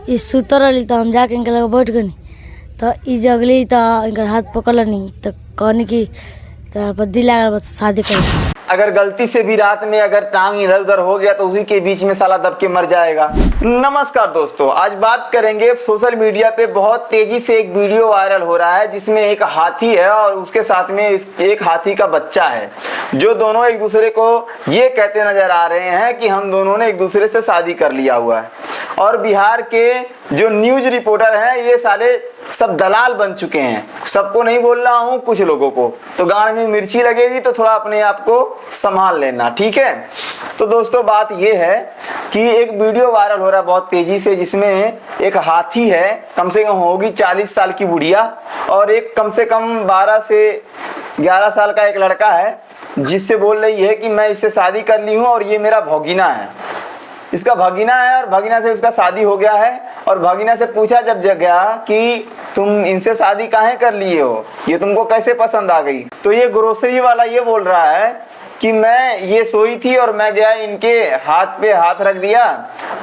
ई सुतर रही तो हम जाके इनके लगे बैठ गनी तो ई जगली तो इनका हाथ पकड़नी तो कहनी कि दिल लागल शादी कर। अगर गलती से भी रात में अगर टांग इधर उधर हो गया तो उसी के बीच में साला दब के मर जाएगा। नमस्कार दोस्तों, आज बात करेंगे सोशल मीडिया पे बहुत तेजी से एक वीडियो वायरल हो रहा है जिसमें एक हाथी है और उसके साथ में एक हाथी का बच्चा है, जो दोनों एक दूसरे को ये कहते नजर आ रहे हैं कि हम दोनों ने एक दूसरे से शादी कर लिया हुआ है। और बिहार के जो न्यूज रिपोर्टर हैं ये सारे सब दलाल बन चुके हैं। सबको नहीं बोल रहा हूँ, कुछ लोगों को तो गांड में मिर्ची लगेगी तो थोड़ा अपने आप को संभाल लेना, ठीक है। तो दोस्तों बात ये है कि एक वीडियो वायरल हो रहा है बहुत तेजी से जिसमें एक हाथी है, कम से कम होगी 40 साल की बुढ़िया, और एक कम से कम 12 से 11 साल का एक लड़का है जिससे बोल रही है कि मैं इससे शादी कर ली हूँ और ये मेरा भगीना है। इसका भगीना है और भगीना से इसका शादी हो गया है। और भगीना से पूछा जब गया कि तुम इनसे शादी काहे कर लिए हो, ये तुमको कैसे पसंद आ गई, तो ये ग्रोसरी वाला ये बोल रहा है कि मैं ये सोई थी और मैं गया इनके हाथ पे हाथ रख दिया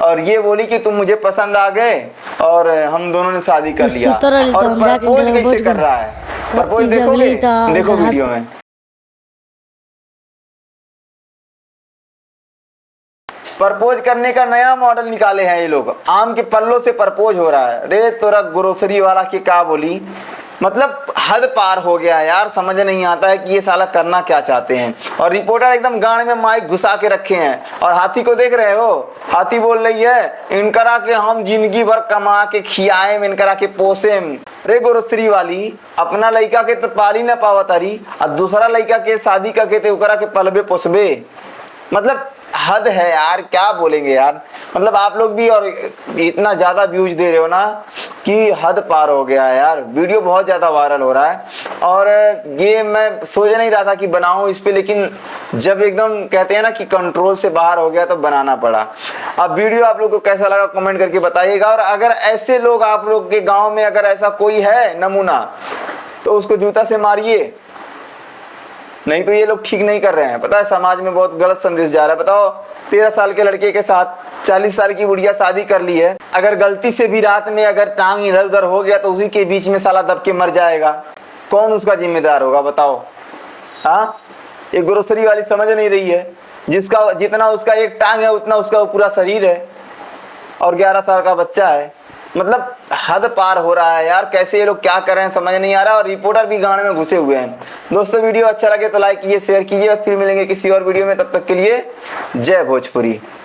और ये बोली कि तुम मुझे पसंद आ गए और हम दोनों ने शादी कर लिया। और प्रपोज कैसे कर रहा है, प्रपोज देखोगे, देखो वीडियो में। प्रपोज करने का नया मॉडल निकाले हैं ये लोग, आम के पल्लों से प्रपोज हो रहा है। रे तोरा ग्रोसरी वाला की क्या बोली, मतलब हद पार हो गया यार। समझ नहीं आता है कि ये साला करना क्या चाहते हैं। और रिपोर्टर एकदम गांड में माइक घुसा के रखे हैं और हाथी को देख रहे हो, हाथी बोल रही है इनकरा के हम जिंदगी भर कमा के खियाए, इनकरा के पोसे। रे ग्रोसरी वाली, अपना लड़का के तो पाली ना पावा तारी और दूसरा लड़का के शादी करके ते ओकरा के पलबे पोसबे, मतलब हद है यार। क्या बोलेंगे यार, मतलब आप लोग भी और इतना ज्यादा व्यूज दे रहे हो ना कि हद पार हो गया है यार। वीडियो बहुत ज्यादा वायरल हो रहा है और ये मैं सोच नहीं रहा था कि बनाऊं इस पे, लेकिन जब एकदम कहते हैं ना कि कंट्रोल से बाहर हो गया तो बनाना पड़ा। अब वीडियो आप लोग को कैसा लगा कमेंट करके बताइएगा। और अगर ऐसे लोग आप लोग के गाँव में अगर ऐसा कोई है नमूना तो उसको जूता से मारिए, नहीं तो ये लोग ठीक नहीं कर रहे हैं। पता है समाज में बहुत गलत संदेश जा रहा है। बताओ 13 साल के लड़के के साथ 40 साल की बुढ़िया शादी कर ली है। अगर गलती से भी रात में अगर टांग इधर उधर हो गया तो उसी के बीच में साला दब के मर जाएगा। कौन उसका जिम्मेदार होगा बताओ। हाँ, ये ग्रोसरी वाली समझ नहीं रही है, जिसका जितना उसका एक टांग है उतना उसका पूरा शरीर है और 11 साल का बच्चा है। मतलब हद पार हो रहा है यार। कैसे ये लोग क्या कर रहे हैं समझ नहीं आ रहा। और रिपोर्टर भी गांड में घुसे हुए हैं। दोस्तों वीडियो अच्छा लगे तो लाइक कीजिए, शेयर कीजिए और फिर मिलेंगे किसी और वीडियो में। तब तक के लिए जय भोजपुरी।